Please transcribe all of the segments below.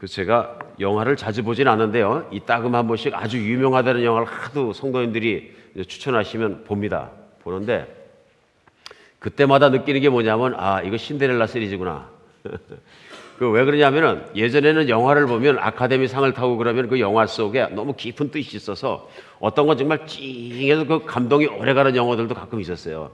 제가 영화를 자주 보진 않는데요. 이따금 한 번씩 아주 유명하다는 영화를 하도 성도님들이 추천하시면 봅니다. 보는데 그때마다 느끼는 게 뭐냐면 이거 신데렐라 시리즈구나. 왜 그러냐면은 예전에는 영화를 보면 아카데미 상을 타고 그러면 그 영화 속에 너무 깊은 뜻이 있어서 어떤 건 정말 찡해서 그 감동이 오래가는 영화들도 가끔 있었어요.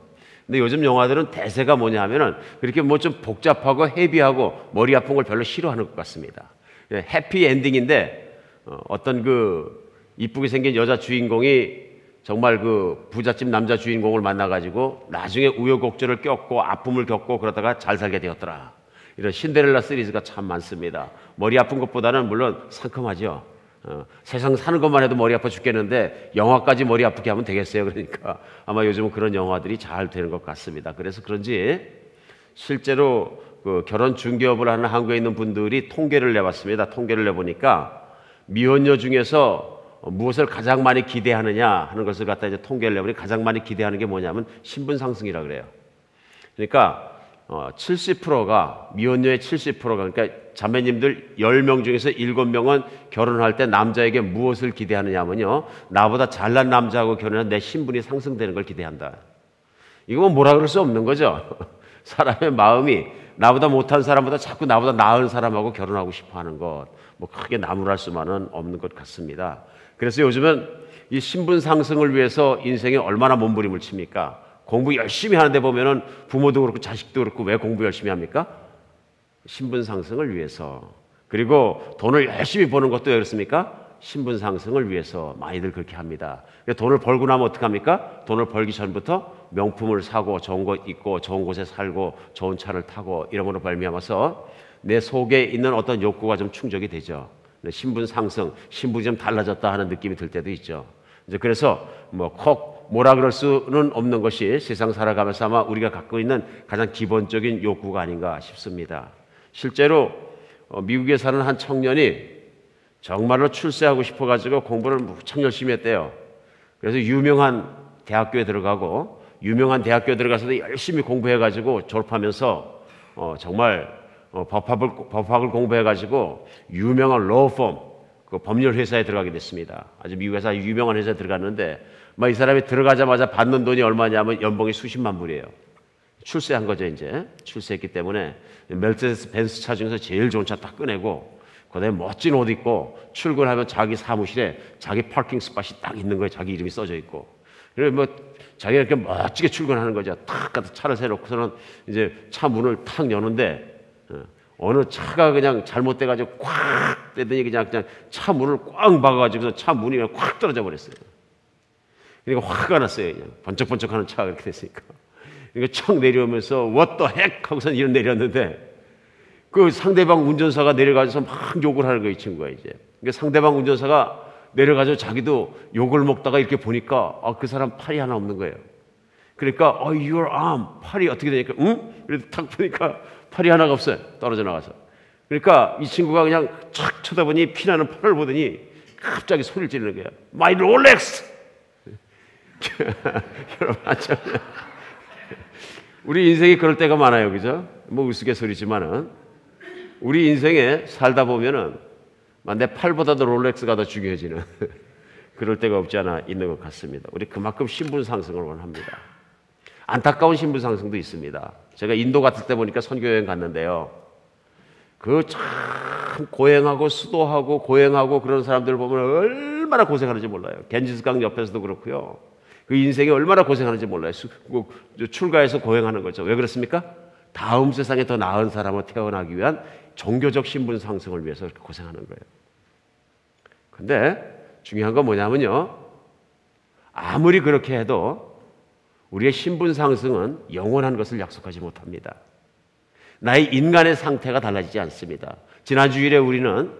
근데 요즘 영화들은 대세가 뭐냐 하면은 그렇게 뭐 좀 복잡하고 헤비하고 머리 아픈 걸 별로 싫어하는 것 같습니다. 해피 엔딩인데 어떤 그 이쁘게 생긴 여자 주인공이 정말 그 부잣집 남자 주인공을 만나가지고 나중에 우여곡절을 겪고 아픔을 겪고 그러다가 잘 살게 되었더라. 이런 신데렐라 시리즈가 참 많습니다. 머리 아픈 것보다는 물론 상큼하죠. 세상 사는 것만 해도 머리 아파 죽겠는데 영화까지 머리 아프게 하면 되겠어요. 그러니까 아마 요즘은 그런 영화들이 잘 되는 것 같습니다. 그래서 그런지 실제로 그 결혼 중개업을 하는 한국에 있는 분들이 통계를 내봤습니다. 통계를 내보니까 미혼녀 중에서 무엇을 가장 많이 기대하느냐 하는 것을 갖다 이제 통계를 내보니 가장 많이 기대하는 게 뭐냐면 신분 상승이라 그래요. 그러니까 70%가 미혼녀의 70%가 그러니까 자매님들 10명 중에서 7명은 결혼할 때 남자에게 무엇을 기대하느냐면요. 나보다 잘난 남자하고 결혼해서 내 신분이 상승되는 걸 기대한다. 이건 뭐라 그럴 수 없는 거죠. 사람의 마음이 나보다 못한 사람보다 자꾸 나보다 나은 사람하고 결혼하고 싶어 하는 것, 뭐 크게 나무랄 수만은 없는 것 같습니다. 그래서 요즘은 이 신분 상승을 위해서 인생에 얼마나 몸부림을 칩니까? 공부 열심히 하는데 보면은 부모도 그렇고 자식도 그렇고 왜 공부 열심히 합니까? 신분 상승을 위해서. 그리고 돈을 열심히 버는 것도 왜 그렇습니까? 신분 상승을 위해서 많이들 그렇게 합니다. 돈을 벌고 나면 어떡합니까? 돈을 벌기 전부터 명품을 사고 좋은 것 입고 좋은 곳에 살고 좋은 차를 타고 이러므로 발미하면서 내 속에 있는 어떤 욕구가 좀 충족이 되죠. 신분 상승, 신분이 좀 달라졌다 하는 느낌이 들 때도 있죠. 이제 그래서 뭐라 그럴 수는 없는 것이 세상 살아가면서 아마 우리가 갖고 있는 가장 기본적인 욕구가 아닌가 싶습니다. 실제로 미국에 사는 한 청년이 정말로 출세하고 싶어가지고 공부를 무척 열심히 했대요. 그래서 유명한 대학교에 들어가고 유명한 대학교에 들어가서도 열심히 공부해가지고 졸업하면서 정말 법학을 공부해가지고 유명한 로펌, 그 법률 회사에 들어가게 됐습니다. 아주 미국에서 유명한 회사에 들어갔는데 이 사람이 들어가자마자 받는 돈이 얼마냐면 연봉이 수십만 불이에요. 출세한 거죠. 이제 출세했기 때문에 멜세데스 벤츠 차 중에서 제일 좋은 차 딱 꺼내고 그다음에 멋진 옷 입고 출근하면 자기 사무실에 자기 파킹 스팟이 딱 있는 거예요. 자기 이름이 써져 있고. 그래서 자기가 이렇게 멋지게 출근하는 거죠. 탁 가서 차를 세놓고서는 이제 차 문을 탁 여는데 어느 차가 그냥 잘못돼가지고 꽉 떼더니 그냥 차 문을 꽉 박아가지고 차 문이 그냥 꽉 떨어져 버렸어요. 그러니까 화가 났어요. 그냥 번쩍번쩍하는 차가 그렇게 됐으니까. 그러니까 척 내려오면서 what the heck 하고서 이런 내렸는데 그 상대방 운전사가 내려가서 막 욕을 하는 거예요, 이 친구가 이제. 그러니까 상대방 운전사가 내려가서 자기도 욕을 먹다가 이렇게 보니까 그 사람 팔이 하나 없는 거예요. 그러니까 your arm 팔이 어떻게 되니까 그래도 탁 보니까 팔이 하나가 없어요. 떨어져 나가서. 그러니까 이 친구가 그냥 촥 쳐다보니 피나는 팔을 보더니 갑자기 소리를 지르는 거야. My Rolex. 여러분 우리 인생이 그럴 때가 많아요, 그죠? 뭐 우스갯소리지만은 우리 인생에 살다 보면은 내 팔보다도 롤렉스가 더 중요해지는 그럴 때가 없지 않아 있는 것 같습니다. 우리 그만큼 신분 상승을 원합니다. 안타까운 신분 상승도 있습니다. 제가 인도 갔을 때 보니까 선교여행 갔는데요. 그 참 고행하고 수도하고 고행하고 그런 사람들 보면 얼마나 고생하는지 몰라요. 겐지스강 옆에서도 그렇고요. 그 인생이 얼마나 고생하는지 몰라요. 출가해서 고행하는 거죠. 왜 그렇습니까? 다음 세상에 더 나은 사람으로 태어나기 위한 종교적 신분 상승을 위해서 그렇게 고생하는 거예요. 근데 중요한 건 뭐냐면요. 아무리 그렇게 해도 우리의 신분 상승은 영원한 것을 약속하지 못합니다. 나의 인간의 상태가 달라지지 않습니다. 지난 주일에 우리는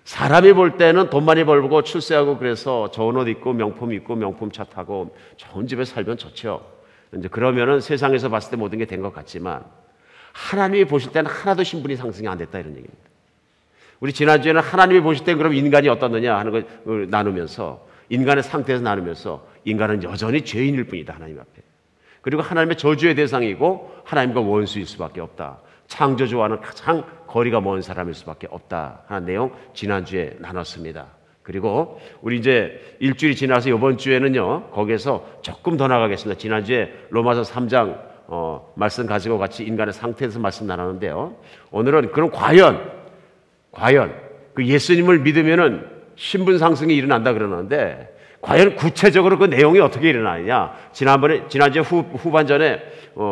사람이 볼 때는 돈 많이 벌고 출세하고 그래서 좋은 옷 입고 명품 차 타고 좋은 집에 살면 좋죠. 이제 그러면은 세상에서 봤을 때 모든 게 된 것 같지만 하나님이 보실 때는 하나도 신분이 상승이 안 됐다 이런 얘기입니다. 우리 지난주에는 하나님이 보실 때 그럼 인간이 어떻느냐 하는 걸 나누면서 인간의 상태에서 나누면서 인간은 여전히 죄인일 뿐이다 하나님 앞에. 그리고 하나님의 저주의 대상이고 하나님과 원수일 수밖에 없다. 창조주와는 가장 거리가 먼 사람일 수밖에 없다 하는 내용 지난주에 나눴습니다. 그리고 우리 이제 일주일이 지나서 이번 주에는요, 거기에서 조금 더 나가겠습니다. 지난주에 로마서 3장 말씀 가지고 같이 인간의 상태에서 말씀 나눴는데요, 오늘은 그럼 과연 그 예수님을 믿으면은 신분 상승이 일어난다 그러는데, 과연 구체적으로 그 내용이 어떻게 일어나느냐, 지난주에 후반전에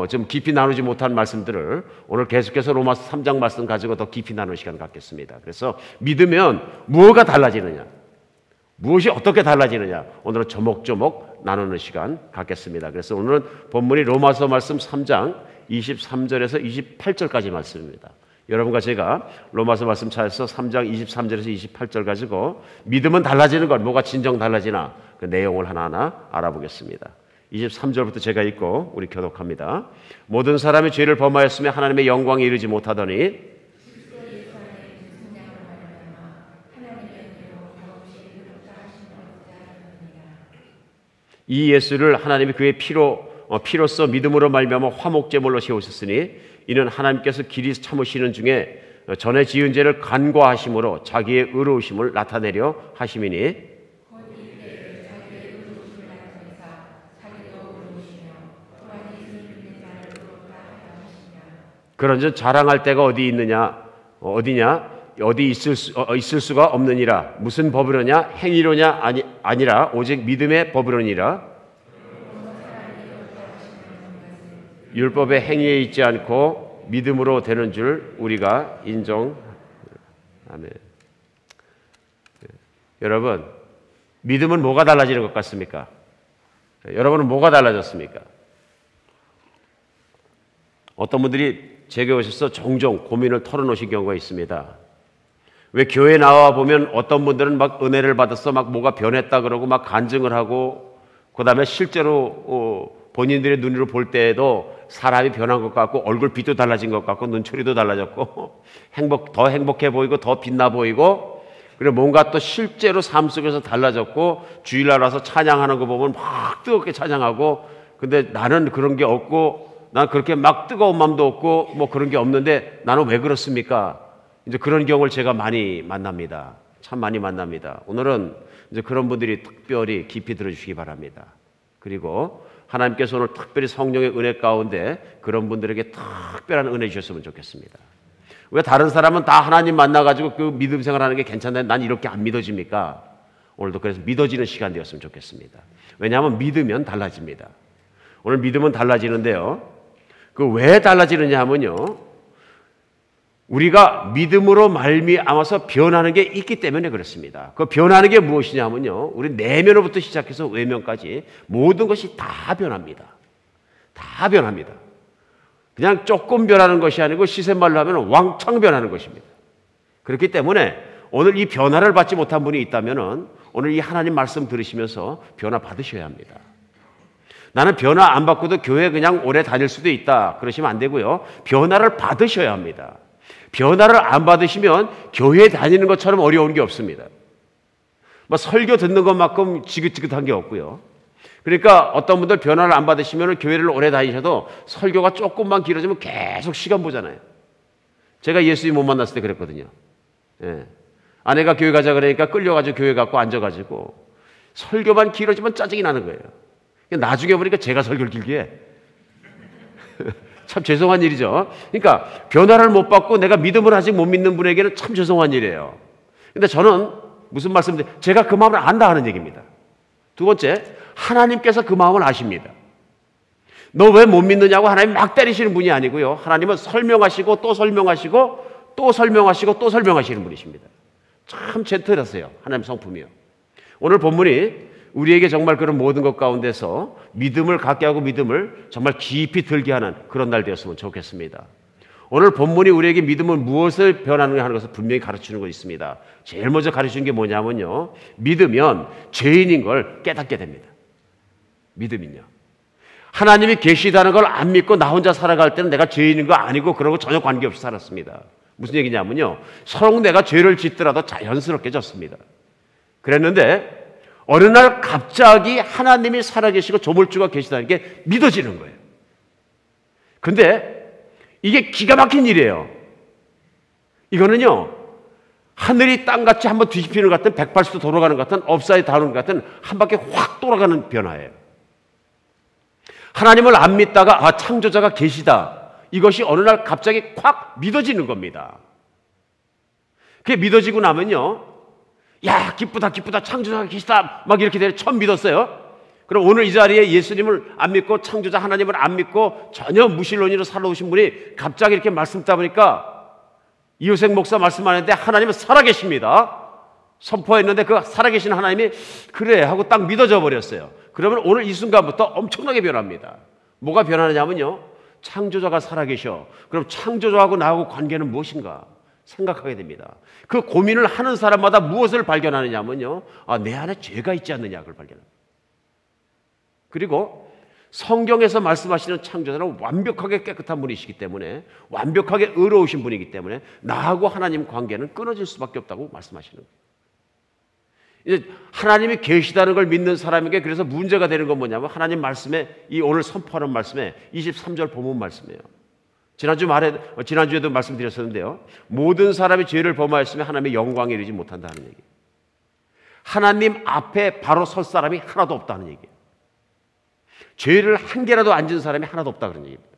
좀 깊이 나누지 못한 말씀들을 오늘 계속해서 로마서 3장 말씀 가지고 더 깊이 나누는 시간 갖겠습니다. 그래서 믿으면 무엇가 달라지느냐, 무엇이 어떻게 달라지느냐, 오늘은 조목조목 나누는 시간 갖겠습니다. 그래서 오늘은 본문이 로마서 말씀 3장 23절에서 28절까지 말씀입니다. 여러분과 제가 로마서 말씀 찾아서 3장 23절에서 28절 가지고 믿으면 달라지는 것, 뭐가 진정 달라지나, 그 내용을 하나하나 알아보겠습니다. 23절부터 제가 읽고 우리 교독합니다. 모든 사람이 죄를 범하였으며 하나님의 영광에 이르지 못하더니 이 예수를 하나님이 그의 피로써 믿음으로 말미암아 화목제물로 세우셨으니 이는 하나님께서 길이 참으시는 중에 전에 지은 죄를 간과하심으로 자기의 의로우심을 나타내려 하심이니, 그런즉 자랑할 데가 어디냐 어디 있을 수가 없느니라. 무슨 법으로냐, 행위로냐 아니라 오직 믿음의 법으로니라. 율법의 행위에 있지 않고 믿음으로 되는 줄 우리가 인정. 아멘. 여러분, 믿음은 뭐가 달라지는 것 같습니까? 여러분은 뭐가 달라졌습니까? 어떤 분들이 제게 오셔서 종종 고민을 털어놓으신 경우가 있습니다. 왜 교회 나와 보면 어떤 분들은 막 은혜를 받아서 막 뭐가 변했다 그러고 막 간증을 하고, 그 다음에 실제로 본인들의 눈으로 볼 때에도 사람이 변한 것 같고 얼굴빛도 달라진 것 같고 눈초리도 달라졌고 더 행복해 보이고 더 빛나 보이고, 그리고 뭔가 또 실제로 삶 속에서 달라졌고, 주일날 와서 찬양하는 거 보면 막 뜨겁게 찬양하고, 근데 나는 그런 게 없고, 난 그렇게 막 뜨거운 마음도 없고 뭐 그런 게 없는데 나는 왜 그렇습니까? 이제 그런 경우를 제가 많이 만납니다. 참 많이 만납니다. 오늘은 이제 그런 분들이 특별히 깊이 들어주시기 바랍니다. 그리고 하나님께서 오늘 특별히 성령의 은혜 가운데 그런 분들에게 특별한 은혜 주셨으면 좋겠습니다. 왜 다른 사람은 다 하나님 만나가지고 그 믿음 생활하는 게 괜찮은데 난 이렇게 안 믿어집니까? 오늘도 그래서 믿어지는 시간 되었으면 좋겠습니다. 왜냐하면 믿으면 달라집니다. 오늘 믿으면 달라지는데요, 그 왜 달라지느냐 하면요, 우리가 믿음으로 말미암아서 변하는 게 있기 때문에 그렇습니다. 그 변하는 게 무엇이냐 하면요, 우리 내면으로부터 시작해서 외면까지 모든 것이 다 변합니다. 다 변합니다. 그냥 조금 변하는 것이 아니고 시샘말로 하면 왕창 변하는 것입니다. 그렇기 때문에 오늘 이 변화를 받지 못한 분이 있다면 오늘 이 하나님 말씀 들으시면서 변화 받으셔야 합니다. 나는 변화 안 받고도 교회 그냥 오래 다닐 수도 있다 그러시면 안 되고요, 변화를 받으셔야 합니다. 변화를 안 받으시면 교회 다니는 것처럼 어려운 게 없습니다. 뭐 설교 듣는 것만큼 지긋지긋한 게 없고요. 그러니까 어떤 분들 변화를 안 받으시면 교회를 오래 다니셔도 설교가 조금만 길어지면 계속 시간 보잖아요. 제가 예수님 못 만났을 때 그랬거든요. 예. 아내가 교회 가자 그러니까 끌려가지고 교회 갖고 앉아가지고 설교만 길어지면 짜증이 나는 거예요. 나중에 보니까 제가 설교를 길게 해. 참 죄송한 일이죠. 그러니까 변화를 못 받고 내가 믿음을 아직 못 믿는 분에게는 참 죄송한 일이에요. 근데 저는 무슨 말씀인지 제가 그 마음을 안다 하는 얘기입니다. 두 번째, 하나님께서 그 마음을 아십니다. 너 왜 못 믿느냐고 하나님 막 때리시는 분이 아니고요, 하나님은 설명하시고 또 설명하시고 또 설명하시고 또 설명하시는 분이십니다. 참 젠틀하세요, 하나님 성품이요. 오늘 본문이 우리에게 정말 그런 모든 것 가운데서 믿음을 갖게 하고 믿음을 정말 깊이 들게 하는 그런 날 되었으면 좋겠습니다. 오늘 본문이 우리에게 믿음은 무엇을 변하는가 하는 것을 분명히 가르치는 것이 있습니다. 제일 먼저 가르치는 게 뭐냐면요, 믿으면 죄인인 걸 깨닫게 됩니다. 믿음은요, 하나님이 계시다는 걸 안 믿고 나 혼자 살아갈 때는 내가 죄인인 거 아니고 그러고 전혀 관계없이 살았습니다. 무슨 얘기냐면요, 서로 내가 죄를 짓더라도 자연스럽게 졌습니다. 그랬는데 어느 날 갑자기 하나님이 살아계시고 조물주가 계시다는 게 믿어지는 거예요. 근데 이게 기가 막힌 일이에요. 이거는요, 하늘이 땅같이 한번 뒤집히는 것 같은 180도 돌아가는 것 같은 업사이드 다운 것 같은 한 바퀴 확 돌아가는 변화예요. 하나님을 안 믿다가 창조자가 계시다. 이것이 어느 날 갑자기 확 믿어지는 겁니다. 그게 믿어지고 나면요, 야, 기쁘다 창조자가 계시다 막 이렇게 되면 처음 믿었어요. 그럼 오늘 이 자리에 예수님을 안 믿고 창조자 하나님을 안 믿고 전혀 무신론으로 살아오신 분이 갑자기 이렇게 말씀 듣다 보니까 이효생 목사 말씀하는데 하나님은 살아계십니다. 선포했는데 그 살아계신 하나님이 그래 하고 딱 믿어져 버렸어요. 그러면 오늘 이 순간부터 엄청나게 변합니다. 뭐가 변하느냐면요, 창조자가 살아계셔. 그럼 창조자하고 나하고 관계는 무엇인가 생각하게 됩니다. 그 고민을 하는 사람마다 무엇을 발견하느냐면요, 내 안에 죄가 있지 않느냐 그걸 발견합니다. 그리고 성경에서 말씀하시는 창조자는 완벽하게 깨끗한 분이시기 때문에, 완벽하게 의로우신 분이기 때문에 나하고 하나님 관계는 끊어질 수밖에 없다고 말씀하시는 거예요. 이제 하나님이 계시다는 걸 믿는 사람에게 그래서 문제가 되는 건 뭐냐면, 하나님 말씀에, 이 오늘 선포하는 말씀에 23절 본문 말씀이에요. 지난주에도 말씀드렸었는데요, 모든 사람이 죄를 범하였으면 하나님의 영광에 이르지 못한다는 얘기예요. 하나님 앞에 바로 설 사람이 하나도 없다는 얘기예요. 죄를 한 개라도 안 지은 사람이 하나도 없다 그런 얘기입니다.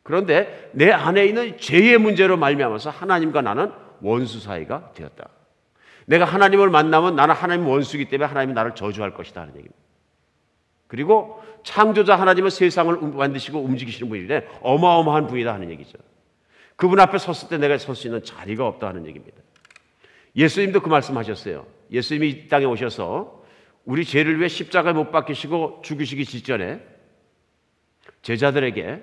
그런데 내 안에 있는 죄의 문제로 말미암아서 하나님과 나는 원수 사이가 되었다. 내가 하나님을 만나면 나는 하나님 원수이기 때문에 하나님이 나를 저주할 것이다 하는 얘기입니다. 그리고 창조자 하나님은 세상을 만드시고 움직이시는 분이래 어마어마한 분이다 하는 얘기죠. 그분 앞에 섰을 때 내가 설 수 있는 자리가 없다 하는 얘기입니다. 예수님도 그 말씀하셨어요. 예수님이 이 땅에 오셔서 우리 죄를 위해 십자가에 못 박히시고 죽으시기 직전에 제자들에게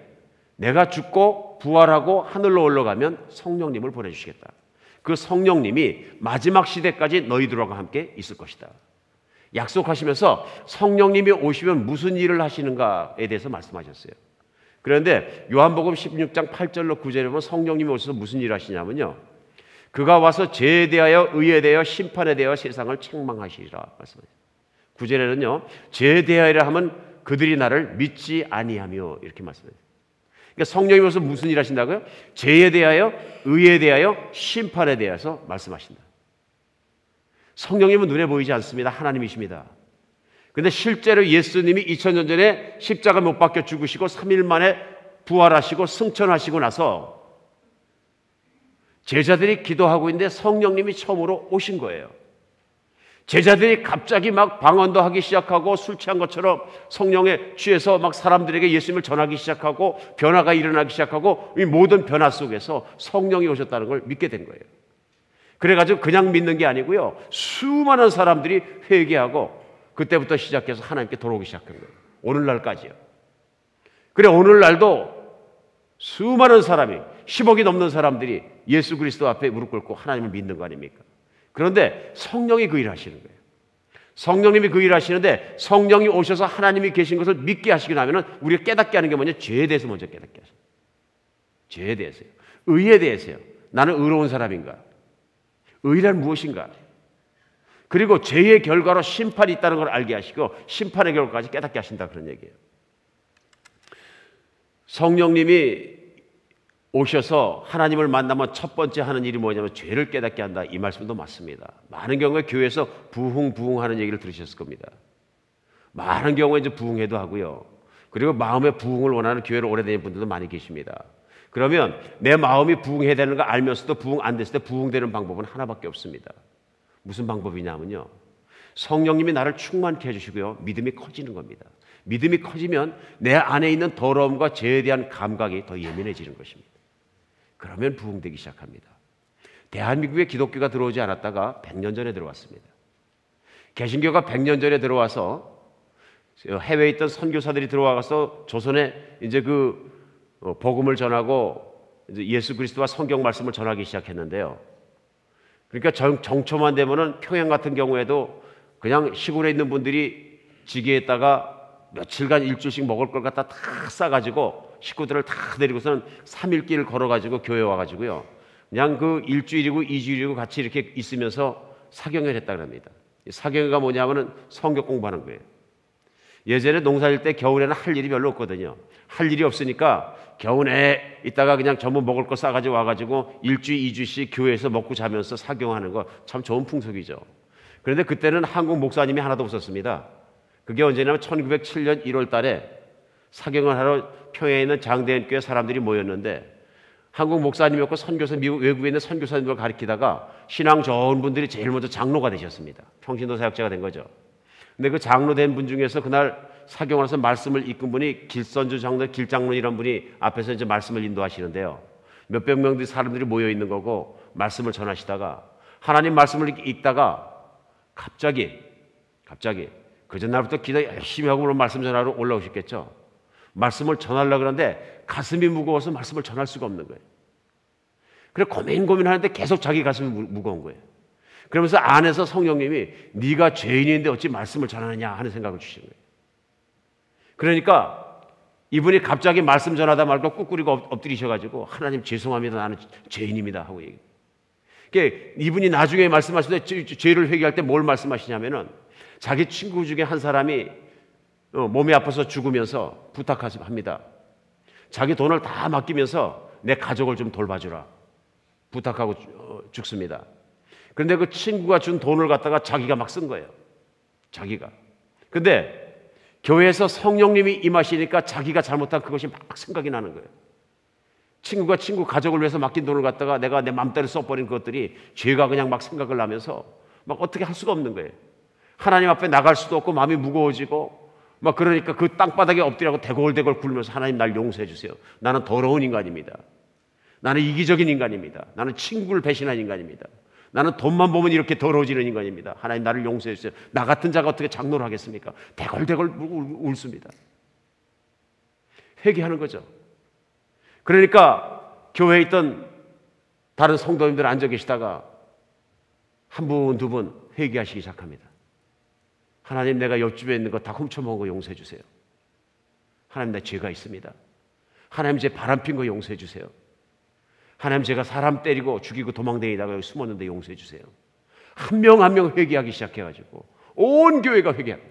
내가 죽고 부활하고 하늘로 올라가면 성령님을 보내주시겠다. 그 성령님이 마지막 시대까지 너희들과 함께 있을 것이다. 약속하시면서 성령님이 오시면 무슨 일을 하시는가에 대해서 말씀하셨어요. 그런데 요한복음 16장 8절로 9절에 보면 성령님이 오셔서 무슨 일을 하시냐면요, 그가 와서 죄에 대하여 의에 대하여 심판에 대하여 세상을 책망하시리라 말씀하셨어요. 9절에는요, 죄에 대하여라 하면 그들이 나를 믿지 아니하며 이렇게 말씀해요. 그러니까 성령이 오셔서 무슨 일 하신다고요? 죄에 대하여 의에 대하여 심판에 대해서 말씀하신다. 성령님은 눈에 보이지 않습니다. 하나님이십니다. 그런데 실제로 예수님이 2000년 전에 십자가 못 박혀 죽으시고 3일 만에 부활하시고 승천하시고 나서 제자들이 기도하고 있는데 성령님이 처음으로 오신 거예요. 제자들이 갑자기 막 방언도 하기 시작하고 술 취한 것처럼 성령에 취해서 막 사람들에게 예수님을 전하기 시작하고 변화가 일어나기 시작하고 이 모든 변화 속에서 성령이 오셨다는 걸 믿게 된 거예요. 그래가지고 그냥 믿는 게 아니고요, 수많은 사람들이 회개하고 그때부터 시작해서 하나님께 돌아오기 시작한 거예요. 오늘날까지요. 그래 오늘날도 수많은 사람이 10억이 넘는 사람들이 예수 그리스도 앞에 무릎 꿇고 하나님을 믿는 거 아닙니까? 그런데 성령이 그 일을 하시는 거예요. 성령님이 그 일을 하시는데 성령이 오셔서 하나님이 계신 것을 믿게 하시고 나면은 우리가 깨닫게 하는 게 뭐냐? 죄에 대해서 먼저 깨닫게 하셔요. 죄에 대해서요. 의에 대해서요. 나는 의로운 사람인가? 의란 무엇인가? 그리고 죄의 결과로 심판이 있다는 걸 알게 하시고 심판의 결과까지 깨닫게 하신다 그런 얘기예요. 성령님이 오셔서 하나님을 만나면 첫 번째 하는 일이 뭐냐면 죄를 깨닫게 한다. 이 말씀도 맞습니다. 많은 경우에 교회에서 부흥하는 얘기를 들으셨을 겁니다. 많은 경우에 이제 부흥회도 하고요. 그리고 마음의 부흥을 원하는 교회를 오래 다니는 분들도 많이 계십니다. 그러면 내 마음이 부흥해야 되는 거 알면서도 부흥 안 됐을 때 부흥되는 방법은 하나밖에 없습니다. 무슨 방법이냐면요, 성령님이 나를 충만케 해주시고요, 믿음이 커지는 겁니다. 믿음이 커지면 내 안에 있는 더러움과 죄에 대한 감각이 더 예민해지는 것입니다. 그러면 부흥되기 시작합니다. 대한민국에 기독교가 들어오지 않았다가 100년 전에 들어왔습니다. 개신교가 100년 전에 들어와서 해외에 있던 선교사들이 들어와서 조선에 이제 복음을 전하고 이제 예수 그리스도와 성경 말씀을 전하기 시작했는데요. 그러니까 정초만 되면은 평양 같은 경우에도 그냥 시골에 있는 분들이 지게에다가 며칠간 일주일씩 먹을 걸 갖다 다 싸가지고 식구들을 다 데리고서는 3일길을 걸어가지고 교회 와가지고요, 그냥 그 일주일이고 2주일이고 같이 이렇게 있으면서 사경을 했다 그럽니다. 사경회가 뭐냐면은 성경 공부하는 거예요. 예전에 농사질 때 겨울에는 할 일이 별로 없거든요. 할 일이 없으니까 겨우내 있다가 그냥 전부 먹을 거 싸가지고 와가지고 일주, 이주씩 교회에서 먹고 자면서 사경하는 거 참 좋은 풍속이죠. 그런데 그때는 한국 목사님이 하나도 없었습니다. 그게 언제냐면 1907년 1월 달에 사경을 하러 평양에 있는 장대인교회 사람들이 모였는데 한국 목사님이었고 선교사, 미국 외국에 있는 선교사님을 가리키다가 신앙 좋은 분들이 제일 먼저 장로가 되셨습니다. 평신도 사역자가 된 거죠. 근데 그 장로 된 분 중에서 그날 사경을 해서 말씀을 이끈 분이 길선주 장로, 길장로이라는 분이 앞에서 이제 말씀을 인도하시는데요. 몇백 명들이 사람들이 모여 있는 거고 말씀을 전하시다가 하나님 말씀을 읽다가 갑자기 그 전날부터 기도 열심히 하고 물론 말씀 전하러 올라오셨겠죠. 말씀을 전하려고 그러는데 가슴이 무거워서 말씀을 전할 수가 없는 거예요. 그래 고민하는데 계속 자기 가슴이 무거운 거예요. 그러면서 안에서 성령님이 네가 죄인인데 어찌 말씀을 전하느냐 하는 생각을 주시는 거예요. 그러니까 이분이 갑자기 말씀 전하다 말고 꾸꾸리고 엎드리셔가지고 하나님 죄송합니다. 나는 죄인입니다 하고 얘기해요. 그러니까 이분이 나중에 말씀하실 때 죄를 회개할 때 뭘 말씀하시냐면은 자기 친구 중에 한 사람이 몸이 아파서 죽으면서 부탁합니다. 자기 돈을 다 맡기면서 내 가족을 좀 돌봐주라 부탁하고 죽습니다. 그런데 그 친구가 준 돈을 갖다가 자기가 막 쓴 거예요. 자기가. 근데 교회에서 성령님이 임하시니까 자기가 잘못한 그것이 막 생각이 나는 거예요. 친구가 친구 가족을 위해서 맡긴 돈을 갖다가 내가 내 맘대로 써버린 것들이 죄가 그냥 막 생각을 나면서 막 어떻게 할 수가 없는 거예요. 하나님 앞에 나갈 수도 없고 마음이 무거워지고 막 그러니까 그 땅바닥에 엎드려고 대골대골 굴면서 하나님 날 용서해 주세요. 나는 더러운 인간입니다. 나는 이기적인 인간입니다. 나는 친구를 배신한 인간입니다. 나는 돈만 보면 이렇게 더러워지는 인간입니다. 하나님 나를 용서해 주세요. 나 같은 자가 어떻게 장로를 하겠습니까? 대걸대걸 울습니다. 회개하는 거죠. 그러니까 교회에 있던 다른 성도님들 앉아 계시다가 한 분, 두 분 회개하시기 시작합니다. 하나님 내가 옆집에 있는 거 다 훔쳐먹은 거 용서해 주세요. 하나님 내 죄가 있습니다. 하나님 제 바람핀 거 용서해 주세요. 하나님 제가 사람 때리고 죽이고 도망다니다가 여기 숨었는데 용서해 주세요. 한 명 한 명 회개하기 시작해가지고 온 교회가 회개합니다.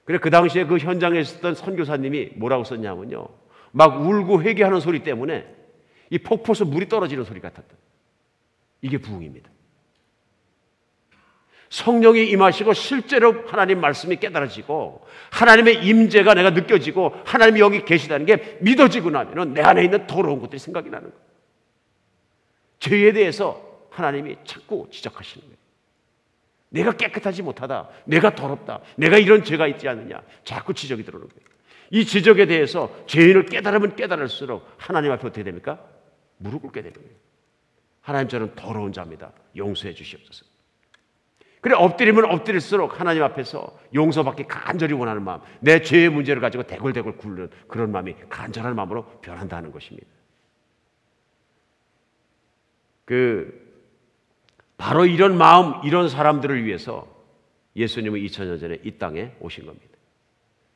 그래 그 당시에 그 현장에 있었던 선교사님이 뭐라고 썼냐면요. 막 울고 회개하는 소리 때문에 이 폭포에서 물이 떨어지는 소리 같았다. 이게 부흥입니다. 성령이 임하시고 실제로 하나님 말씀이 깨달아지고 하나님의 임재가 내가 느껴지고 하나님이 여기 계시다는 게 믿어지고 나면 내 안에 있는 더러운 것들이 생각이 나는 거예요. 죄에 대해서 하나님이 자꾸 지적하시는 거예요. 내가 깨끗하지 못하다. 내가 더럽다. 내가 이런 죄가 있지 않느냐. 자꾸 지적이 들어오는 거예요. 이 지적에 대해서 죄인을 깨달으면 깨달을수록 하나님 앞에 어떻게 됩니까? 무릎 꿇게 되는 거예요. 하나님 저는 더러운 자입니다. 용서해 주시옵소서. 그래 엎드리면 엎드릴수록 하나님 앞에서 용서받기 간절히 원하는 마음, 내 죄의 문제를 가지고 대굴대굴 굴는 그런 마음이 간절한 마음으로 변한다는 것입니다. 바로 이런 마음, 이런 사람들을 위해서 예수님은 2000년 전에 이 땅에 오신 겁니다.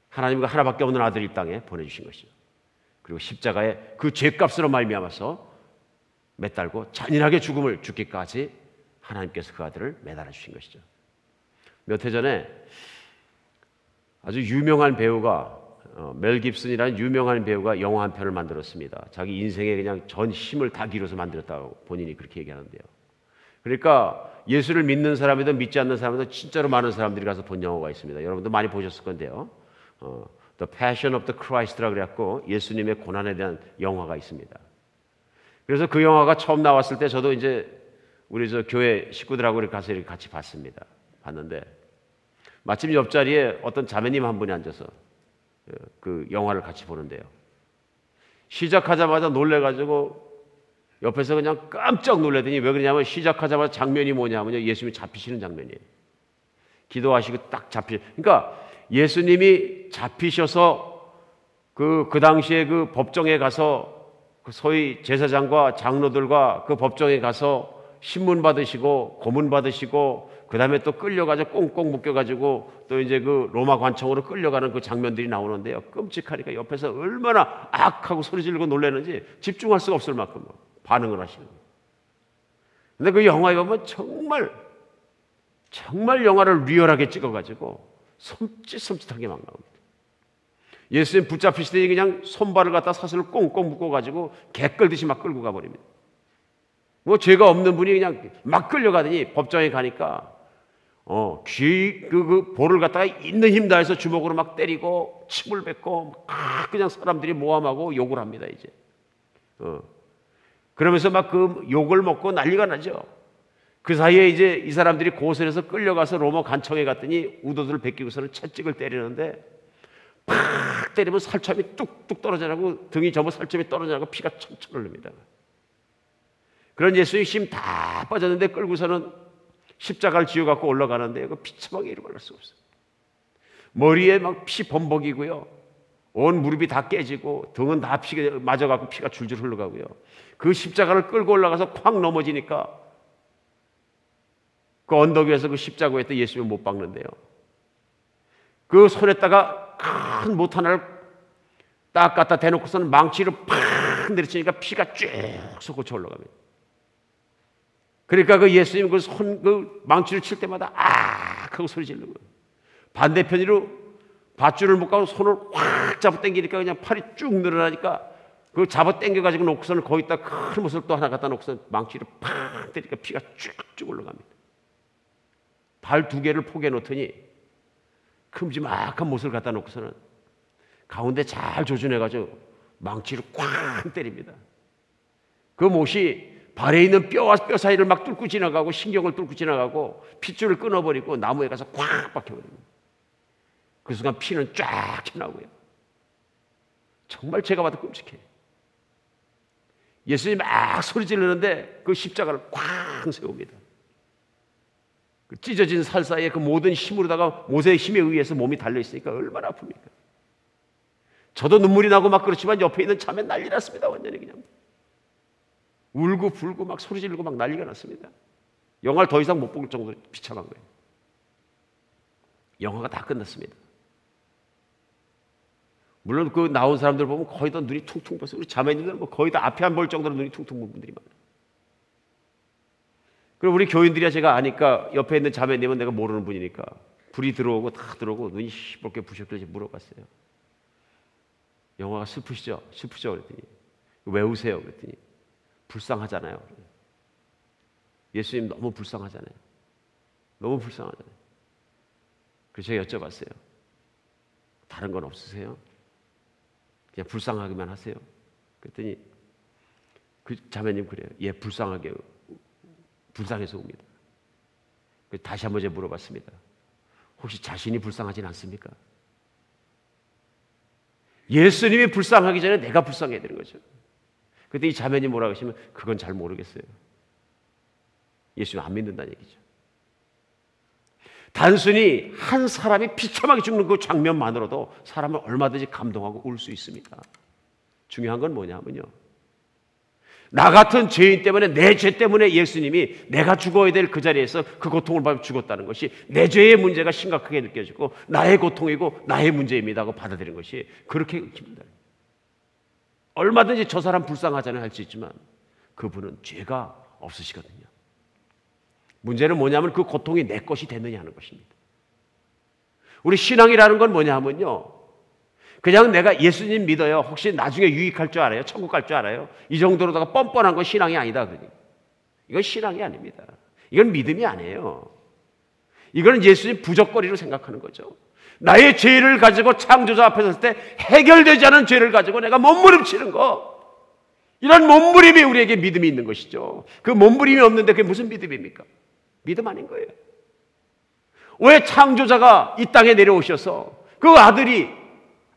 하나님과 하나밖에 없는 아들을 이 땅에 보내주신 것이죠. 그리고 십자가에 그 죄값으로 말미암아서 매달고 잔인하게 죽음을 죽기까지 하나님께서 그 아들을 매달아 주신 것이죠. 몇 해 전에 아주 유명한 배우가 멜 깁슨이라는 유명한 배우가 영화 한 편을 만들었습니다. 자기 인생에 그냥 전 힘을 다 기울여서 만들었다고 본인이 그렇게 얘기하는데요. 그러니까 예수를 믿는 사람이든 믿지 않는 사람이든 진짜로 많은 사람들이 가서 본 영화가 있습니다. 여러분도 많이 보셨을 건데요. The Passion of the Christ라고 그래갖고 예수님의 고난에 대한 영화가 있습니다. 그래서 그 영화가 처음 나왔을 때 저도 이제 우리 저 교회 식구들하고 이렇게 가서 이렇게 같이 봤습니다. 봤는데 마침 옆자리에 어떤 자매님 한 분이 앉아서 그 영화를 같이 보는데요. 시작하자마자 놀래가지고 옆에서 그냥 깜짝 놀라더니 왜 그러냐면 시작하자마자 장면이 뭐냐면요. 예수님이 잡히시는 장면이에요. 기도하시고 딱 그러니까 예수님이 잡히셔서 그 당시에 그 법정에 가서 소위 제사장과 장로들과 그 법정에 가서 신문 받으시고 고문 받으시고 그 다음에 또 끌려가지고 꽁꽁 묶여가지고 또 이제 그 로마 관청으로 끌려가는 그 장면들이 나오는데요. 끔찍하니까 옆에서 얼마나 악하고 소리 지르고 놀라는지 집중할 수가 없을 만큼 반응을 하시는 거예요. 근데 그 영화에 보면 정말 영화를 리얼하게 찍어가지고 섬찟섬찟하게 막 나옵니다. 예수님 붙잡히시더니 그냥 손발을 갖다 사슬을 꽁꽁 묶어가지고 개 끌듯이 막 끌고 가버립니다. 뭐 죄가 없는 분이 그냥 막 끌려가더니 법정에 가니까 그 볼을 갖다가 있는 힘 다해서 주먹으로 막 때리고 침을 뱉고 그냥 사람들이 모함하고 욕을 합니다. 이제 그러면서 막 그 욕을 먹고 난리가 나죠. 그 사이에 이제 이 사람들이 고설해서 끌려가서 로마 관청에 갔더니 우도들을 베끼고서는 채찍을 때리는데 팍 때리면 살점이 뚝뚝 떨어져나고 등이 접어 살점이 떨어져나고 피가 철철 흘립니다. 그런 예수님 힘 다 빠졌는데 끌고서는 십자가를 지어갖고 올라가는데 그 비참하게 이름을 할 수가 없어요. 머리에 막 피 범벅이고요. 온 무릎이 다 깨지고 등은 다 피가 맞아갖고 피가 줄줄 흘러가고요. 그 십자가를 끌고 올라가서 콱 넘어지니까 그 언덕 위에서 그 십자가 위에 예수님을 못 박는데요. 그 손에다가 큰 못 하나를 딱 갖다 대놓고서는 망치를 팍 내리치니까 피가 쭉 솟구쳐 올라갑니다. 그러니까 그 예수님 그 망치를 칠 때마다 아 하고 소리 지르고 반대편으로 밧줄을 묶고 손을 확 잡아 당기니까 그냥 팔이 쭉 늘어나니까 그 잡아 당겨가지고 놓고서는 거기다 큰 못을 또 하나 갖다 놓고서 망치를 팍 때리니까 피가 쭉쭉 올라갑니다. 발 두 개를 포개 놓더니 큼지막한 못을 갖다 놓고서는 가운데 잘 조준해가지고 망치를 꽉 때립니다. 그 못이 발에 있는 뼈와 뼈 사이를 막 뚫고 지나가고 신경을 뚫고 지나가고 핏줄을 끊어버리고 나무에 가서 꽉 박혀버립니다. 그 순간 피는 쫙 튀어나오고요. 정말 제가 봐도 끔찍해요. 예수님이 막 소리 지르는데 그 십자가를 꽉 세웁니다. 그 찢어진 살 사이에 그 모든 힘으로다가 모세의 힘에 의해서 몸이 달려있으니까 얼마나 아픕니까? 저도 눈물이 나고 막 그렇지만 옆에 있는 자매 난리 났습니다. 완전히 그냥 울고 불고 막 소리 지르고 막 난리가 났습니다. 영화를 더 이상 못 볼 정도로 비참한 거예요. 영화가 다 끝났습니다. 물론 그 나온 사람들 보면 거의 다 눈이 퉁퉁 부었어요. 우리 자매님들은 뭐 거의 다 앞에 안 볼 정도로 눈이 퉁퉁 부은 분들이 많아요. 그리고 우리 교인들이야 제가 아니까 옆에 있는 자매님은 내가 모르는 분이니까 불이 들어오고 다 들어오고 눈이 시뻘게 부셨길래 물어봤어요. 영화가 슬프시죠? 슬프죠? 그랬더니 왜 우세요? 그랬더니 불쌍하잖아요. 예수님 너무 불쌍하잖아요. 너무 불쌍하잖아요. 그래서 제가 여쭤봤어요. 다른 건 없으세요? 그냥 불쌍하기만 하세요? 그랬더니 그 자매님 그래요. 예, 불쌍해서 웁니다. 다시 한번 제가 물어봤습니다. 혹시 자신이 불쌍하진 않습니까? 예수님이 불쌍하기 전에 내가 불쌍해야 되는 거죠. 그때 이 자매님 뭐라고 하시면 그건 잘 모르겠어요. 예수님 안 믿는다는 얘기죠. 단순히 한 사람이 비참하게 죽는 그 장면만으로도 사람을 얼마든지 감동하고 울 수 있습니다. 중요한 건 뭐냐면요. 나 같은 죄인 때문에 내 죄 때문에 예수님이 내가 죽어야 될 그 자리에서 그 고통을 받아 죽었다는 것이 내 죄의 문제가 심각하게 느껴지고 나의 고통이고 나의 문제입니다 하고 받아들이는 것이 그렇게 느낍니다. 얼마든지 저 사람 불쌍하잖아요 할 수 있지만 그분은 죄가 없으시거든요. 문제는 뭐냐면 그 고통이 내 것이 됐느냐 하는 것입니다. 우리 신앙이라는 건 뭐냐 하면요. 그냥 내가 예수님 믿어요. 혹시 나중에 유익할 줄 알아요? 천국 갈 줄 알아요? 이 정도로다가 뻔뻔한 건 신앙이 아니다. 이건 신앙이 아닙니다. 이건 믿음이 아니에요. 이거는 예수님 부적거리로 생각하는 거죠. 나의 죄를 가지고 창조자 앞에 섰을 때 해결되지 않은 죄를 가지고 내가 몸부림치는 거. 이런 몸부림이 우리에게 믿음이 있는 것이죠. 그 몸부림이 없는데 그게 무슨 믿음입니까? 믿음 아닌 거예요. 왜 창조자가 이 땅에 내려오셔서 그 아들이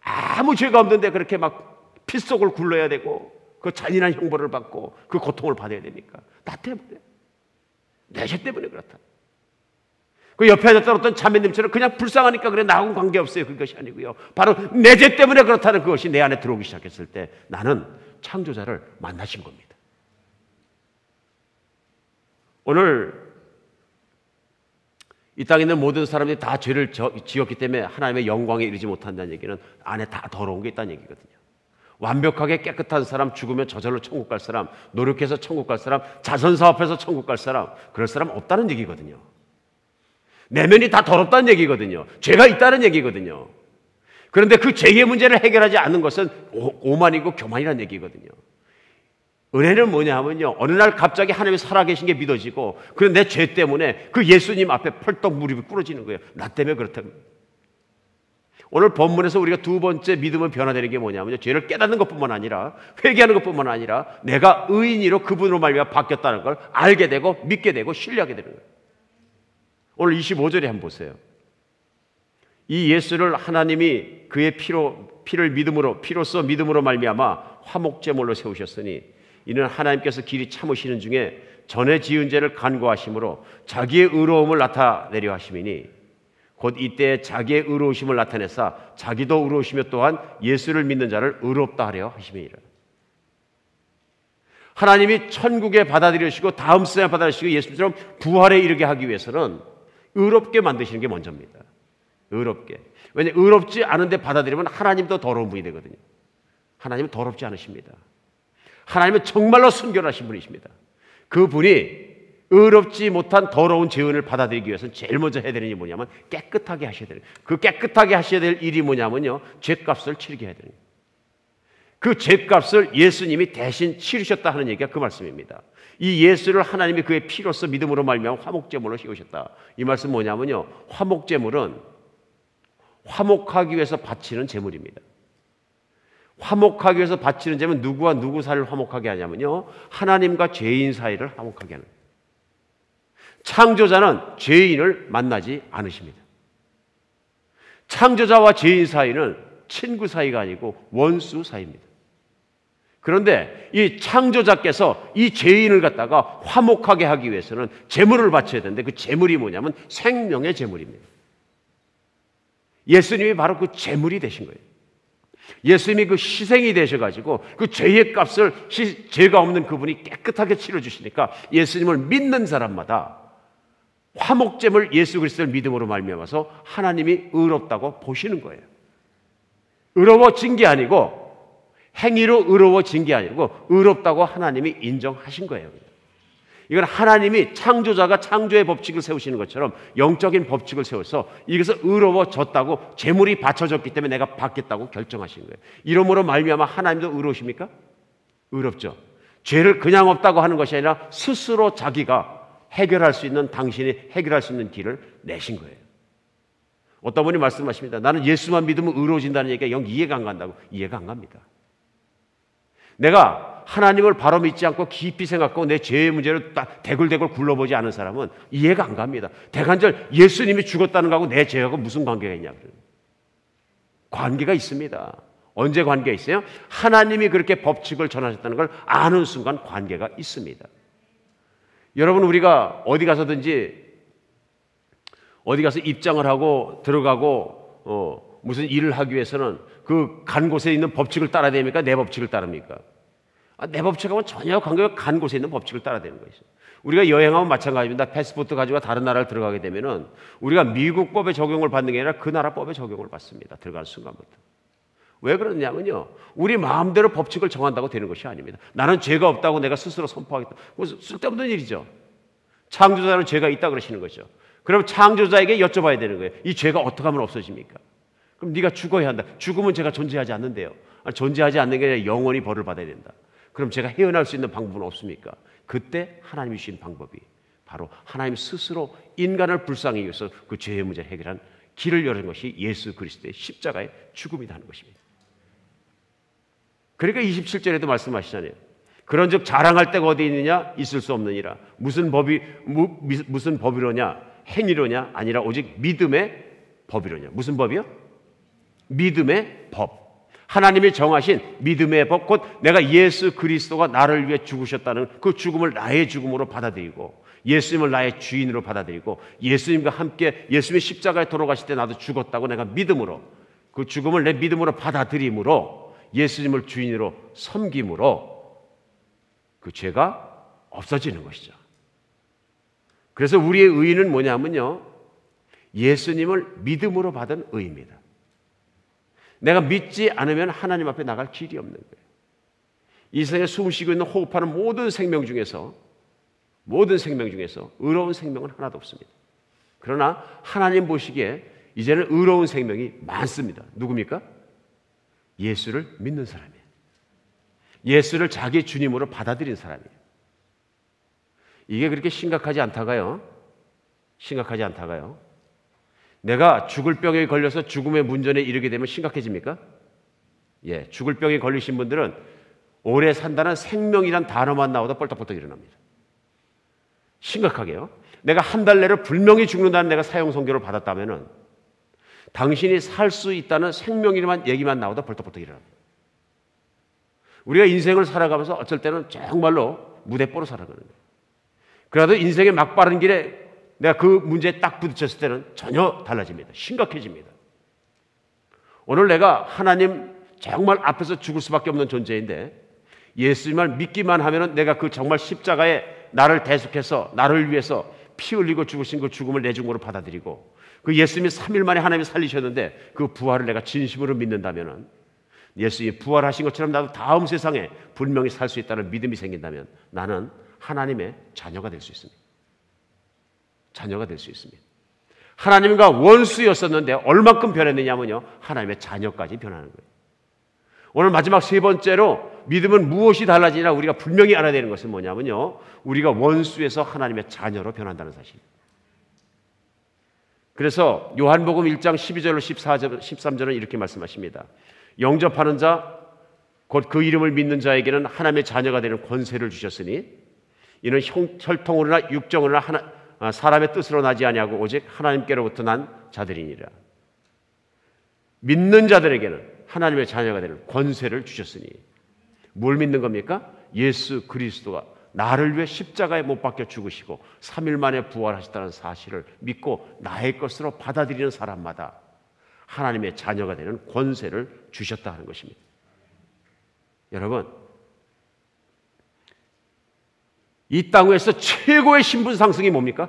아무 죄가 없는데 그렇게 막 핏속을 굴러야 되고 그 잔인한 형벌을 받고 그 고통을 받아야 됩니까? 나 때문에. 내 죄 때문에 그렇다. 그 옆에 앉았던 어떤 자매님처럼 그냥 불쌍하니까 그래 나하고는 관계없어요. 그것이 아니고요. 바로 내 죄 때문에 그렇다는 그것이 내 안에 들어오기 시작했을 때 나는 창조자를 만나신 겁니다. 오늘 이 땅에 있는 모든 사람들이 다 죄를 지었기 때문에 하나님의 영광에 이르지 못한다는 얘기는 안에 다 더러운 게 있다는 얘기거든요. 완벽하게 깨끗한 사람, 죽으면 저절로 천국 갈 사람, 노력해서 천국 갈 사람, 자선사업해서 천국 갈 사람, 그럴 사람 없다는 얘기거든요. 내면이 다 더럽다는 얘기거든요. 죄가 있다는 얘기거든요. 그런데 그 죄의 문제를 해결하지 않는 것은 오만이고 교만이라는 얘기거든요. 은혜는 뭐냐 하면요, 어느 날 갑자기 하나님이 살아계신 게 믿어지고, 그런데 내 죄 때문에 그 예수님 앞에 펄떡 무릎이 꿇어지는 거예요. 나 때문에 그렇다면. 오늘 본문에서 우리가 두 번째 믿음은 변화되는 게 뭐냐면요, 죄를 깨닫는 것뿐만 아니라, 회개하는 것뿐만 아니라 내가 의인으로 그분으로 말미암아 바뀌었다는 걸 알게 되고 믿게 되고 신뢰하게 되는 거예요. 오늘 25절에 한번 보세요. 이 예수를 하나님이 그의 피를 믿음으로, 피로써 믿음으로 말미암아 화목제물로 세우셨으니 이는 하나님께서 길이 참으시는 중에 전에 지은 죄를 간구하심으로 자기의 의로움을 나타내려 하심이니 곧 이때 자기의 의로우심을 나타내사 자기도 의로우시며 또한 예수를 믿는 자를 의롭다 하려 하심이니라. 하나님이 천국에 받아들이시고 다음 세상에 받아들이시고 예수님처럼 부활에 이르게 하기 위해서는 의롭게 만드시는 게 먼저입니다. 의롭게. 왜냐하면 의롭지 않은데 받아들이면 하나님도 더러운 분이 되거든요. 하나님은 더럽지 않으십니다. 하나님은 정말로 순결하신 분이십니다. 그분이 의롭지 못한 더러운 죄인을 받아들이기 위해서는 제일 먼저 해야 되는 일이 뭐냐면 깨끗하게 하셔야 돼요. 그 깨끗하게 하셔야 될 일이 뭐냐면요, 죄값을 치르게 해야 돼요. 그 죄값을 예수님이 대신 치르셨다 하는 얘기가 그 말씀입니다. 이 예수를 하나님이 그의 피로써 믿음으로 말미암아 화목제물로 씌우셨다. 이 말씀 뭐냐면요, 화목제물은 화목하기 위해서 바치는 제물입니다. 화목하기 위해서 바치는 제물은 누구와 누구 사이를 화목하게 하냐면요, 하나님과 죄인 사이를 화목하게 하는 거예요. 창조자는 죄인을 만나지 않으십니다. 창조자와 죄인 사이는 친구 사이가 아니고 원수 사이입니다. 그런데 이 창조자께서 이 죄인을 갖다가 화목하게 하기 위해서는 제물을 바쳐야 되는데 그 제물이 뭐냐면 생명의 제물입니다. 예수님이 바로 그 제물이 되신 거예요. 예수님이 그 희생이 되셔가지고 그 죄의 값을 죄가 없는 그분이 깨끗하게 치러주시니까 예수님을 믿는 사람마다 화목제물 예수 그리스도를 믿음으로 말미암아서 하나님이 의롭다고 보시는 거예요. 의로워진 게 아니고 행위로 의로워진 게 아니고 의롭다고 하나님이 인정하신 거예요. 이건 하나님이 창조자가 창조의 법칙을 세우시는 것처럼 영적인 법칙을 세워서 이것을 의로워졌다고 제물이 바쳐졌기 때문에 내가 받겠다고 결정하신 거예요. 이러므로 말미암아 하나님도 의로우십니까? 의롭죠. 죄를 그냥 없다고 하는 것이 아니라 스스로 자기가 해결할 수 있는, 당신이 해결할 수 있는 길을 내신 거예요. 어떤 분이 말씀하십니다. 나는 예수만 믿으면 의로워진다는 얘기가 영 이해가 안 간다고. 이해가 안 갑니다. 내가 하나님을 바로 믿지 않고 깊이 생각하고 내 죄의 문제를 딱 대굴대굴 굴러보지 않은 사람은 이해가 안 갑니다. 대간절 예수님이 죽었다는 거하고 내 죄하고 무슨 관계가 있냐고요. 관계가 있습니다. 언제 관계가 있어요? 하나님이 그렇게 법칙을 전하셨다는 걸 아는 순간 관계가 있습니다. 여러분, 우리가 어디 가서든지 어디 가서 입장을 하고 들어가고 무슨 일을 하기 위해서는 그 간 곳에 있는 법칙을 따라야 됩니까? 내 법칙을 따릅니까? 내 법칙하고는 전혀 관계가 간 곳에 있는 법칙을 따라야 되는 것이죠. 우리가 여행하면 마찬가지입니다. 패스포트 가지고 다른 나라를 들어가게 되면은 우리가 미국 법의 적용을 받는 게 아니라 그 나라 법의 적용을 받습니다. 들어가는 순간부터. 왜 그러냐면요, 우리 마음대로 법칙을 정한다고 되는 것이 아닙니다. 나는 죄가 없다고 내가 스스로 선포하겠다. 쓸데없는 일이죠. 창조자는 죄가 있다 그러시는 거죠. 그럼 창조자에게 여쭤봐야 되는 거예요. 이 죄가 어떻게 하면 없어집니까? 그럼 네가 죽어야 한다. 죽으면 죄가 존재하지 않는데요. 존재하지 않는 게 아니라 영원히 벌을 받아야 된다. 그럼 제가 헤어날 수 있는 방법은 없습니까? 그때 하나님이 주신 방법이 바로 하나님 스스로 인간을 불쌍히 위해서 그 죄의 문제를 해결한 길을 여는 것이 예수 그리스도의 십자가의 죽음이다 하는 것입니다. 그러니까 27절에도 말씀하시잖아요. 그런즉 자랑할 데가 어디 있느냐? 있을 수 없느니라. 무슨 법이로냐? 행위로냐? 아니라 오직 믿음의 법이로냐. 무슨 법이요? 믿음의 법. 하나님이 정하신 믿음의 법, 곧 내가 예수 그리스도가 나를 위해 죽으셨다는 그 죽음을 나의 죽음으로 받아들이고 예수님을 나의 주인으로 받아들이고 예수님과 함께 예수님이 십자가에 돌아가실 때 나도 죽었다고 내가 믿음으로 그 죽음을 내 믿음으로 받아들임으로 예수님을 주인으로 섬김으로 그 죄가 없어지는 것이죠. 그래서 우리의 의의는 뭐냐면요, 예수님을 믿음으로 받은 의입니다. 내가 믿지 않으면 하나님 앞에 나갈 길이 없는 거예요. 이 세상에 숨쉬고 있는 호흡하는 모든 생명 중에서 의로운 생명은 하나도 없습니다. 그러나 하나님 보시기에 이제는 의로운 생명이 많습니다. 누굽니까? 예수를 믿는 사람이에요. 예수를 자기 주님으로 받아들인 사람이에요. 이게 그렇게 심각하지 않다가요. 심각하지 않다가요. 내가 죽을 병에 걸려서 죽음의 문전에 이르게 되면 심각해집니까? 예, 죽을 병에 걸리신 분들은 오래 산다는 생명이란 단어만 나오다 뻘떡뻘떡 일어납니다. 심각하게요. 내가 한 달 내로 불명히 죽는다는 내가 사형 선고를 받았다면은 당신이 살 수 있다는 생명이란 얘기만 나오다 벌떡벌떡 일어납니다. 우리가 인생을 살아가면서 어쩔 때는 정말로 무대뽀로 살아가는 거예요. 그래도 인생의 막바른 길에 내가 그 문제에 딱 부딪혔을 때는 전혀 달라집니다. 심각해집니다. 오늘 내가 하나님 정말 앞에서 죽을 수밖에 없는 존재인데 예수님을 믿기만 하면은 내가 그 정말 십자가에 나를 대속해서 나를 위해서 피 흘리고 죽으신 그 죽음을 내 죽음으로 받아들이고 그 예수님이 3일 만에 하나님이 살리셨는데 그 부활을 내가 진심으로 믿는다면은 예수님이 부활하신 것처럼 나도 다음 세상에 분명히 살 수 있다는 믿음이 생긴다면 나는 하나님의 자녀가 될 수 있습니다. 자녀가 될 수 있습니다. 하나님과 원수였었는데 얼마큼 변했느냐면요. 하나님의 자녀까지 변하는 거예요. 오늘 마지막 세 번째로 믿음은 무엇이 달라지냐 우리가 분명히 알아야 되는 것은 뭐냐면요. 우리가 원수에서 하나님의 자녀로 변한다는 사실입니다. 그래서 요한복음 1장 12절로 13절은 이렇게 말씀하십니다. 영접하는 자, 곧 그 이름을 믿는 자에게는 하나님의 자녀가 되는 권세를 주셨으니 이는 혈통으로나 육정으로나 사람의 뜻으로 나지 아니하고 오직 하나님께로부터 난 자들이니라. 믿는 자들에게는 하나님의 자녀가 되는 권세를 주셨으니 뭘 믿는 겁니까? 예수 그리스도가 나를 위해 십자가에 못 박혀 죽으시고 3일 만에 부활하셨다는 사실을 믿고 나의 것으로 받아들이는 사람마다 하나님의 자녀가 되는 권세를 주셨다 하는 것입니다. 여러분, 이 땅 위에서 최고의 신분 상승이 뭡니까?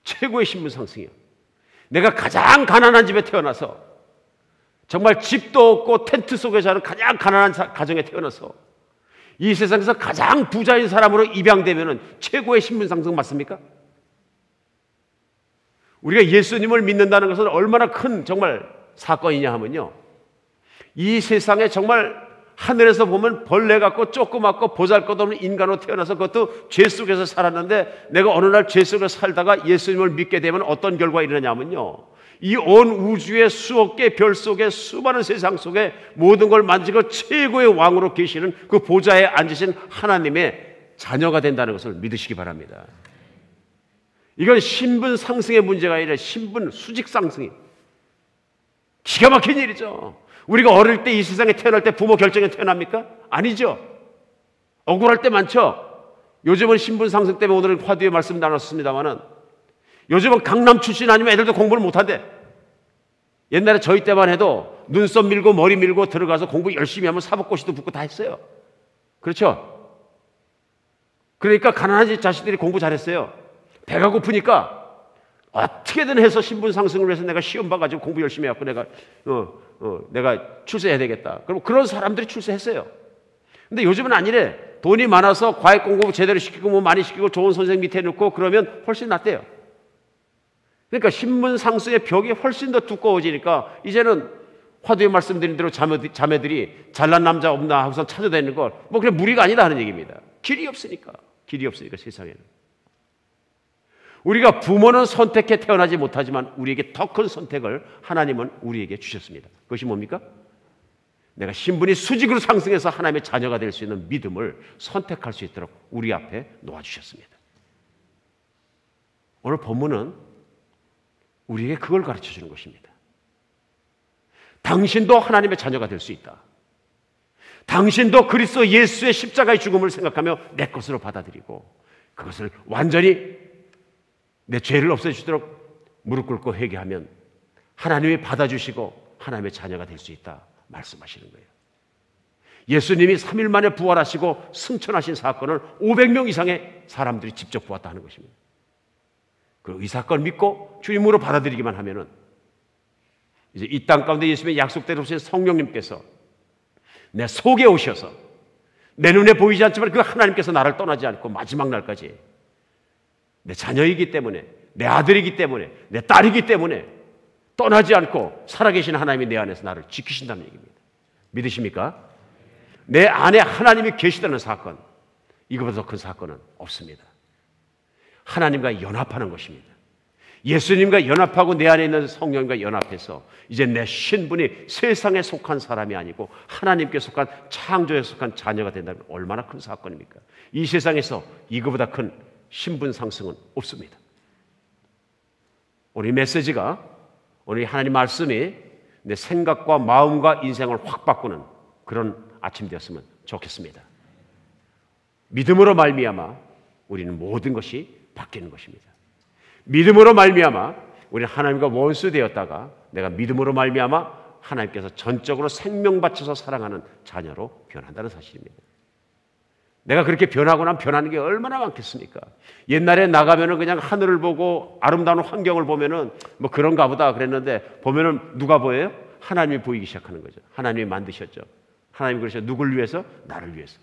최고의 신분 상승이요. 내가 가장 가난한 집에 태어나서 정말 집도 없고 텐트 속에 사는 가장 가난한 가정에 태어나서 이 세상에서 가장 부자인 사람으로 입양되면 최고의 신분 상승 맞습니까? 우리가 예수님을 믿는다는 것은 얼마나 큰 정말 사건이냐 하면요. 이 세상에 정말 하늘에서 보면 벌레 같고 조그맣고 보잘것없는 인간으로 태어나서 그것도 죄 속에서 살았는데 내가 어느 날 죄 속에서 살다가 예수님을 믿게 되면 어떤 결과가 일어나냐면요. 이 온 우주의 수억 개 별 속에 수많은 세상 속에 모든 걸 만지고 최고의 왕으로 계시는 그 보좌에 앉으신 하나님의 자녀가 된다는 것을 믿으시기 바랍니다. 이건 신분 상승의 문제가 아니라 신분 수직 상승이 기가 막힌 일이죠. 우리가 어릴 때 이 세상에 태어날 때 부모 결정에 태어납니까? 아니죠. 억울할 때 많죠. 요즘은 신분 상승 때문에 오늘은 화두에 말씀 나눴습니다만은 요즘은 강남 출신 아니면 애들도 공부를 못한대. 옛날에 저희 때만 해도 눈썹 밀고 머리 밀고 들어가서 공부 열심히 하면 사법고시도 붙고 다 했어요. 그렇죠? 그러니까 가난한 자식들이 공부 잘했어요. 배가 고프니까 어떻게든 해서 신분 상승을 위해서 내가 시험 봐가지고 공부 열심히 해갖고 내가 출세해야 되겠다. 그럼 그런 사람들이 출세했어요. 근데 요즘은 아니래. 돈이 많아서 과외 공부 제대로 시키고 뭐 많이 시키고 좋은 선생 밑에 놓고 그러면 훨씬 낫대요. 그러니까 신분 상승의 벽이 훨씬 더 두꺼워지니까 이제는 화두에 말씀드린 대로 자매들이 잘난 남자 없나 하고서 찾아다니는 걸 뭐 그냥 무리가 아니다 하는 얘기입니다. 길이 없으니까 세상에는. 우리가 부모는 선택해 태어나지 못하지만 우리에게 더 큰 선택을 하나님은 우리에게 주셨습니다. 그것이 뭡니까? 내가 신분이 수직으로 상승해서 하나님의 자녀가 될 수 있는 믿음을 선택할 수 있도록 우리 앞에 놓아주셨습니다. 오늘 본문은 우리에게 그걸 가르쳐주는 것입니다. 당신도 하나님의 자녀가 될 수 있다. 당신도 그리스도 예수의 십자가의 죽음을 생각하며 내 것으로 받아들이고 그것을 완전히 내 죄를 없애주도록 무릎 꿇고 회개하면 하나님이 받아주시고 하나님의 자녀가 될 수 있다 말씀하시는 거예요. 예수님이 3일 만에 부활하시고 승천하신 사건을 500명 이상의 사람들이 직접 보았다는 것입니다. 이 사건을 믿고 주님으로 받아들이기만 하면은 이제 이 땅 가운데 예수님의 약속대로 오신 성령님께서 내 속에 오셔서 내 눈에 보이지 않지만 그 하나님께서 나를 떠나지 않고 마지막 날까지 내 자녀이기 때문에 내 아들이기 때문에, 내 딸이기 때문에 떠나지 않고 살아계신 하나님이 내 안에서 나를 지키신다는 얘기입니다. 믿으십니까? 내 안에 하나님이 계시다는 사건, 이거보다 더 큰 사건은 없습니다. 하나님과 연합하는 것입니다. 예수님과 연합하고 내 안에 있는 성령과 연합해서 이제 내 신분이 세상에 속한 사람이 아니고 하나님께 속한, 창조에 속한 자녀가 된다면 얼마나 큰 사건입니까? 이 세상에서 이거보다 큰 신분 상승은 없습니다. 오늘 메시지가, 오늘 하나님 말씀이 내 생각과 마음과 인생을 확 바꾸는 그런 아침 되었으면 좋겠습니다. 믿음으로 말미암아 우리는 모든 것이 바뀌는 것입니다. 믿음으로 말미암아 우리는 하나님과 원수 되었다가 내가 믿음으로 말미암아 하나님께서 전적으로 생명 바쳐서 사랑하는 자녀로 변한다는 사실입니다. 내가 그렇게 변하고 나면 변하는 게 얼마나 많겠습니까? 옛날에 나가면은 그냥 하늘을 보고 아름다운 환경을 보면은 뭐 그런가 보다 그랬는데 보면은 누가 보여요? 하나님이 보이기 시작하는 거죠. 하나님이 만드셨죠. 하나님이 그러셔. 누굴 위해서? 나를 위해서.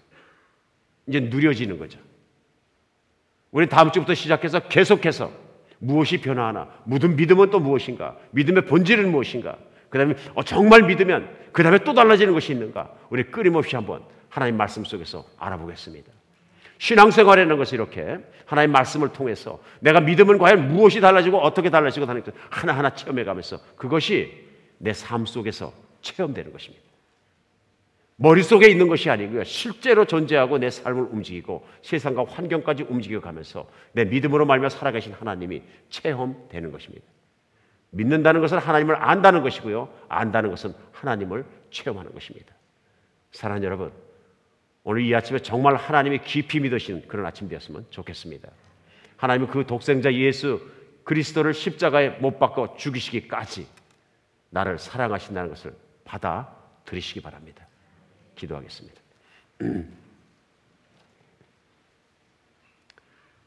이제 누려지는 거죠. 우리 다음 주부터 시작해서 계속해서 무엇이 변화하나, 무슨 믿음은 또 무엇인가, 믿음의 본질은 무엇인가, 그 다음에 정말 믿으면 그 다음에 또 달라지는 것이 있는가, 우리 끊임없이 한번 하나님 말씀 속에서 알아보겠습니다. 신앙생활이라는 것이 이렇게 하나님 말씀을 통해서 내가 믿으면 과연 무엇이 달라지고 어떻게 달라지고 하는 것을 하나하나 체험해가면서 그것이 내 삶 속에서 체험되는 것입니다. 머릿속에 있는 것이 아니고요, 실제로 존재하고 내 삶을 움직이고 세상과 환경까지 움직여가면서 내 믿음으로 말미암아 살아계신 하나님이 체험되는 것입니다. 믿는다는 것은 하나님을 안다는 것이고요, 안다는 것은 하나님을 체험하는 것입니다. 사랑하는 여러분, 오늘 이 아침에 정말 하나님이 깊이 믿으시는 그런 아침 되었으면 좋겠습니다. 하나님은 그 독생자 예수 그리스도를 십자가에 못 박아 죽이시기까지 나를 사랑하신다는 것을 받아들이시기 바랍니다. 기도하겠습니다.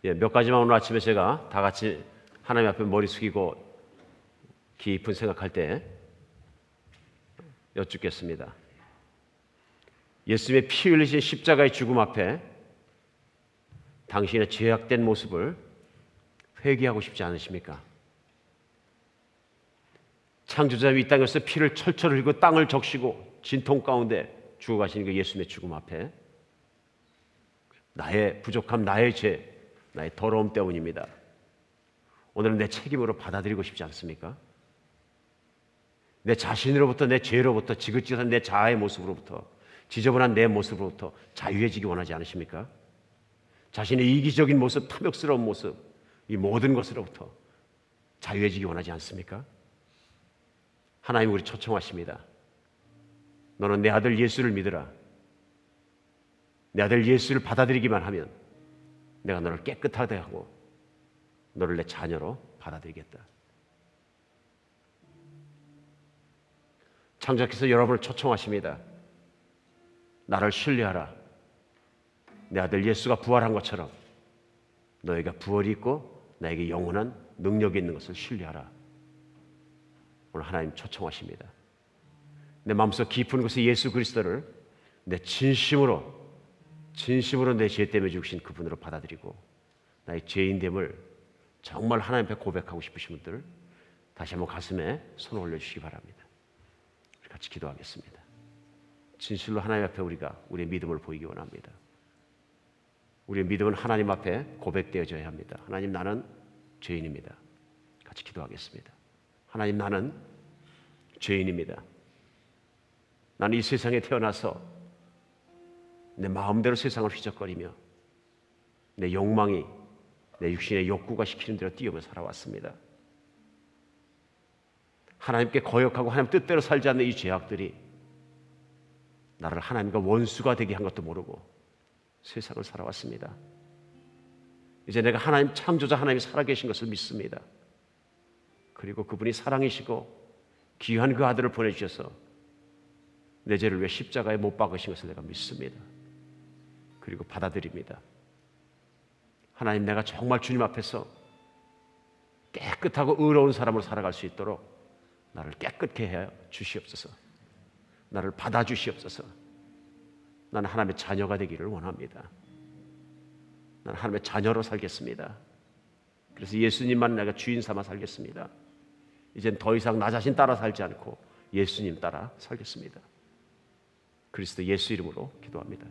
몇 가지만 오늘 아침에 제가 다 같이 하나님 앞에 머리 숙이고 깊은 생각할 때 여쭙겠습니다. 예수님의 피 흘리신 십자가의 죽음 앞에 당신의 죄악된 모습을 회개하고 싶지 않으십니까? 창조자님 이 땅에서 피를 철철 흘리고 땅을 적시고 진통 가운데 죽어가시는 그 예수님의 죽음 앞에 나의 부족함, 나의 죄, 나의 더러움 때문입니다. 오늘은 내 책임으로 받아들이고 싶지 않습니까? 내 자신으로부터, 내 죄로부터, 지긋지긋한 내 자아의 모습으로부터, 지저분한 내 모습으로부터 자유해지기 원하지 않으십니까? 자신의 이기적인 모습, 탐욕스러운 모습, 이 모든 것으로부터 자유해지기 원하지 않습니까? 하나님 우리 초청하십니다. 너는 내 아들 예수를 믿으라. 내 아들 예수를 받아들이기만 하면 내가 너를 깨끗하게 하고 너를 내 자녀로 받아들이겠다. 창조자께서 여러분을 초청하십니다. 나를 신뢰하라. 내 아들 예수가 부활한 것처럼 너희가 부활이 있고 나에게 영원한 능력이 있는 것을 신뢰하라. 오늘 하나님 초청하십니다. 내 마음속 깊은 곳에 예수 그리스도를 내 진심으로 내 죄 때문에 죽으신 그분으로 받아들이고 나의 죄인됨을 정말 하나님 앞에 고백하고 싶으신 분들 다시 한번 가슴에 손을 올려주시기 바랍니다. 우리 같이 기도하겠습니다. 진실로 하나님 앞에 우리가 우리의 믿음을 보이기 원합니다. 우리의 믿음은 하나님 앞에 고백되어져야 합니다. 하나님, 나는 죄인입니다. 같이 기도하겠습니다. 하나님, 나는 죄인입니다. 나는 이 세상에 태어나서 내 마음대로 세상을 휘적거리며 내 욕망이, 내 육신의 욕구가 시키는 대로 뛰어며 살아왔습니다. 하나님께 거역하고 하나님 뜻대로 살지 않는 이 죄악들이 나를 하나님과 원수가 되게 한 것도 모르고 세상을 살아왔습니다. 이제 내가 하나님 창조자 하나님이 살아계신 것을 믿습니다. 그리고 그분이 사랑이시고 귀한 그 아들을 보내주셔서 내 죄를 위해 십자가에 못 박으신 것을 내가 믿습니다. 그리고 받아들입니다. 하나님, 내가 정말 주님 앞에서 깨끗하고 의로운 사람으로 살아갈 수 있도록 나를 깨끗게 해 주시옵소서. 나를 받아주시옵소서. 나는 하나님의 자녀가 되기를 원합니다. 나는 하나님의 자녀로 살겠습니다. 그래서 예수님만 내가 주인 삼아 살겠습니다. 이젠 더 이상 나 자신 따라 살지 않고 예수님 따라 살겠습니다. 그리스도 예수 이름으로 기도합니다.